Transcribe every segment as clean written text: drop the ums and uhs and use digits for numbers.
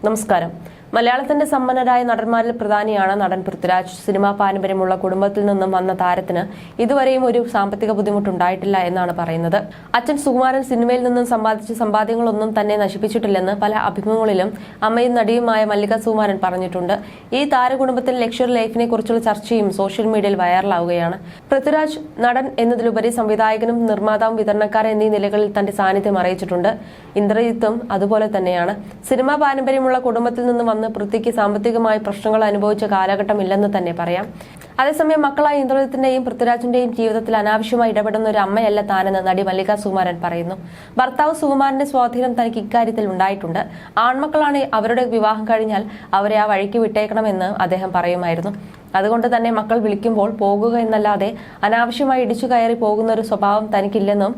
നമസ്കാരം. മലയാളത്തിന്റെ സമ്പന്നരായ നടന്മാരിൽ പ്രധാനിയാണ് നടൻ പൃഥ്വിരാജ്. സിനിമാ പാരമ്പര്യമുള്ള കുടുംബത്തിൽ നിന്നും വന്ന താരത്തിന് ഇതുവരെയും ഒരു സാമ്പത്തിക ബുദ്ധിമുട്ടുണ്ടായിട്ടില്ല എന്നാണ് പറയുന്നത്. അച്ഛൻ സുകുമാരൻ സിനിമയിൽ നിന്നും സമ്പാദിച്ച സമ്പാദ്യങ്ങളൊന്നും തന്നെ നശിപ്പിച്ചിട്ടില്ലെന്ന് പല അഭിമുഖങ്ങളിലും അമ്മയും നടിയുമായ മല്ലിക സുകുമാരൻ പറഞ്ഞിട്ടുണ്ട്. ഈ താരകുടുംബത്തിൽ ലക്ഷറി ലൈഫിനെ കുറിച്ചുള്ള ചർച്ചയും സോഷ്യൽ മീഡിയയിൽ വൈറലാവുകയാണ്. പൃഥ്വിരാജ് നടൻ എന്നതിലുപരി സംവിധായകനും നിർമ്മാതാവും വിതരണക്കാരൻ എന്നീ നിലകളിൽ തന്റെ സാന്നിധ്യം അറിയിച്ചിട്ടുണ്ട്. ഇന്ദ്രജിത്തും അതുപോലെ തന്നെയാണ്. സിനിമാ പാരമ്പര്യമുള്ള കുടുംബത്തിൽ നിന്നും പൃഥ്വിക്ക് സാമ്പത്തികമായ പ്രശ്നങ്ങൾ അനുഭവിച്ച കാലഘട്ടമില്ലെന്ന് തന്നെ പറയാം. അതേസമയം മക്കളായ ഇന്ദ്രജിത്തിന്റെയും പൃഥ്വിരാജിന്റെയും ജീവിതത്തിൽ അനാവശ്യമായി ഇടപെടുന്ന ഒരു അമ്മയല്ല താനെന്ന് നടി മല്ലിക സുകുമാരൻ പറയുന്നു. ഭർത്താവ് സുകുമാരന്റെ സ്വാധീനം തനിക്ക് ഇക്കാര്യത്തിൽ ഉണ്ടായിട്ടുണ്ട്. ആൺമക്കളാണ് അവരുടെ വിവാഹം കഴിഞ്ഞാൽ അവരെ ആ വഴിക്ക് വിട്ടേക്കണമെന്ന് അദ്ദേഹം പറയുമായിരുന്നു. അതുകൊണ്ട് തന്നെ മക്കൾ വിളിക്കുമ്പോൾ പോകുക എന്നല്ലാതെ അനാവശ്യമായി ഇടിച്ചു കയറി പോകുന്ന ഒരു സ്വഭാവം തനിക്കില്ലെന്നും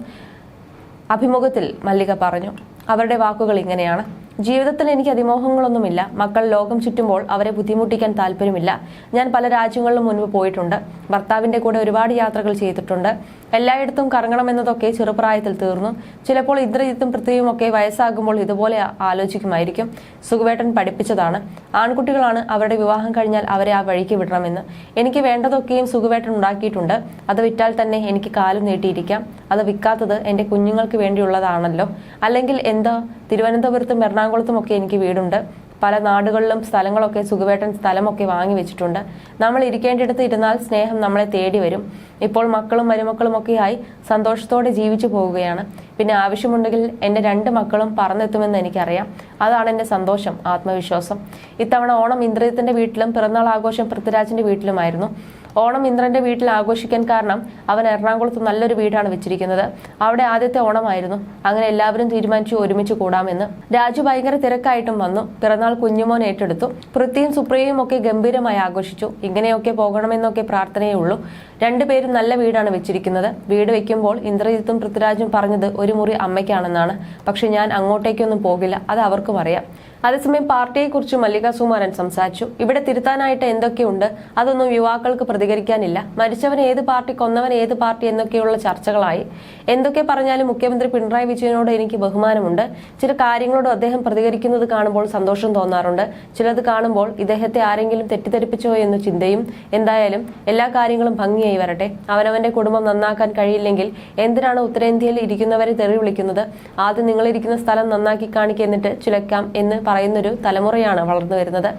അഭിമുഖത്തിൽ മല്ലിക പറഞ്ഞു. അവരുടെ വാക്കുകൾ ഇങ്ങനെയാണ്: ജീവിതത്തിൽ എനിക്ക് അതിമോഹങ്ങളൊന്നുമില്ല. മക്കൾ ലോകം ചുറ്റുമ്പോൾ അവരെ ബുദ്ധിമുട്ടിക്കാൻ താല്പര്യമില്ല. ഞാൻ പല രാജ്യങ്ങളിലും മുൻപ് പോയിട്ടുണ്ട്. ഭർത്താവിന്റെ കൂടെ ഒരുപാട് യാത്രകൾ ചെയ്തിട്ടുണ്ട്. എല്ലായിടത്തും കറങ്ങണമെന്നതൊക്കെ ചെറുപ്രായത്തിൽ തീർന്നു. ചിലപ്പോൾ ഇന്ദ്രജിത്തും പൃഥ്വിയും ഒക്കെ വയസ്സാകുമ്പോൾ ഇതുപോലെ ആലോചിക്കുമായിരിക്കും. സുകുവേട്ടൻ പഠിപ്പിച്ചതാണ്. ആൺകുട്ടികളാണ്, അവരുടെ വിവാഹം കഴിഞ്ഞാൽ അവരെ ആ വഴിക്ക് വിടണമെന്ന്. എനിക്ക് വേണ്ടതൊക്കെയും സുകുവേട്ടൻ ഉണ്ടാക്കിയിട്ടുണ്ട്. അത് വിറ്റാൽ തന്നെ എനിക്ക് കാലം നീട്ടിയിരിക്കാം. അത് വിൽക്കാത്തത് എന്റെ കുഞ്ഞുങ്ങൾക്ക് വേണ്ടിയുള്ളതാണല്ലോ. അല്ലെങ്കിൽ എന്താ, തിരുവനന്തപുരത്തും എറണാകുളത്തും ഒക്കെ എനിക്ക് വീടുണ്ട്. പല നാടുകളിലും സ്ഥലങ്ങളൊക്കെ സുകുവേട്ടൻ സ്ഥലമൊക്കെ വാങ്ങി വെച്ചിട്ടുണ്ട്. നമ്മൾ ഇരിക്കേണ്ടിടത്ത് ഇരുന്നാൽ സ്നേഹം നമ്മളെ തേടി വരും. ഇപ്പോൾ മക്കളും മരുമക്കളും ഒക്കെയായി സന്തോഷത്തോടെ ജീവിച്ചു പോവുകയാണ്. പിന്നെ ആവശ്യമുണ്ടെങ്കിൽ എൻ്റെ 2 മക്കളും പറന്നെത്തുമെന്ന് എനിക്കറിയാം. അതാണ് എൻ്റെ സന്തോഷം, ആത്മവിശ്വാസം. ഇത്തവണ ഓണം ഇന്ദ്രജിത്തിന്റെ വീട്ടിലും പിറന്നാൾ ആഘോഷം പൃഥ്വിരാജിന്റെ വീട്ടിലുമായിരുന്നു. ഓണം ഇന്ദ്രന്റെ വീട്ടിൽ ആഘോഷിക്കാൻ കാരണം അവൻ എറണാകുളത്ത് നല്ലൊരു വീടാണ് വെച്ചിരിക്കുന്നത്. അവിടെ ആദ്യത്തെ ഓണമായിരുന്നു. അങ്ങനെ എല്ലാവരും തീരുമാനിച്ചു ഒരുമിച്ച് കൂടാമെന്ന്. രാജു ഭയങ്കര തിരക്കായിട്ടും വന്നു. പിറന്നാൾ കുഞ്ഞുമോൻ ഏറ്റെടുത്തു. പൃഥ്വിയും സുപ്രിയയും ഒക്കെ ഗംഭീരമായി ആഘോഷിച്ചു. ഇങ്ങനെയൊക്കെ പോകണമെന്നൊക്കെ പ്രാർത്ഥനയേ ഉള്ളൂ. 2 പേരും നല്ല വീടാണ് വെച്ചിരിക്കുന്നത്. വീട് വെക്കുമ്പോൾ ഇന്ദ്രജിത്തും പൃഥ്വിരാജും പറഞ്ഞത് ഒരു മുറി അമ്മയ്ക്കാണെന്നാണ്. പക്ഷെ ഞാൻ അങ്ങോട്ടേക്കൊന്നും പോകില്ല, അത് അവർക്കും അറിയാം. അതേസമയം പാർട്ടിയെക്കുറിച്ച് മല്ലിക സുകുമാരൻ സംസാരിച്ചു. ഇവിടെ തിരുത്താനായിട്ട് എന്തൊക്കെയുണ്ട്, അതൊന്നും യുവാക്കൾക്ക് പ്രതികരിക്കാനില്ല. മരിച്ചവൻ ഏത് പാർട്ടി, കൊന്നവൻ ഏത് പാർട്ടി എന്നൊക്കെയുള്ള ചർച്ചകളായി. എന്തൊക്കെ പറഞ്ഞാലും മുഖ്യമന്ത്രി പിണറായി വിജയനോട് എനിക്ക് ബഹുമാനമുണ്ട്. ചില കാര്യങ്ങളോട് അദ്ദേഹം പ്രതികരിക്കുന്നത് കാണുമ്പോൾ സന്തോഷം തോന്നാറുണ്ട്. ചിലത് കാണുമ്പോൾ ഇദ്ദേഹത്തെ ആരെങ്കിലും തെറ്റിദ്ധരിപ്പിച്ചോ എന്ന ചിന്തയും. എന്തായാലും എല്ലാ കാര്യങ്ങളും ഭംഗിയായി വരട്ടെ. അവനവന്റെ കുടുംബം നന്നാക്കാൻ കഴിയില്ലെങ്കിൽ എന്തിനാണ് ഉത്തരേന്ത്യയിൽ ഇരിക്കുന്നവരെ തെറി വിളിക്കുന്നത്? ആദ്യം നിങ്ങളിരിക്കുന്ന സ്ഥലം നന്നാക്കി കാണിക്കുക, എന്നിട്ട് ചിലക്കാം എന്ന് പറയുന്നൊരു തലമുറയാണ് വളർന്നു വരുന്നത്.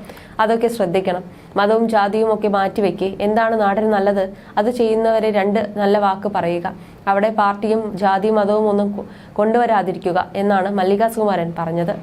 അതൊക്കെ ശ്രദ്ധിക്കണം. മതവും ജാതിയും ഒക്കെ മാറ്റിവെക്ക്. എന്താണ് നാടിന് നല്ലത് അത് ചെയ്യുന്നവരെ 2 നല്ല വാക്ക് പറയുക. അവിടെ പാർട്ടിയും ജാതിയും മതവും ഒന്നും കൊണ്ടുവരാതിരിക്കുക എന്നാണ് മല്ലിക സുകുമാരൻ പറഞ്ഞത്.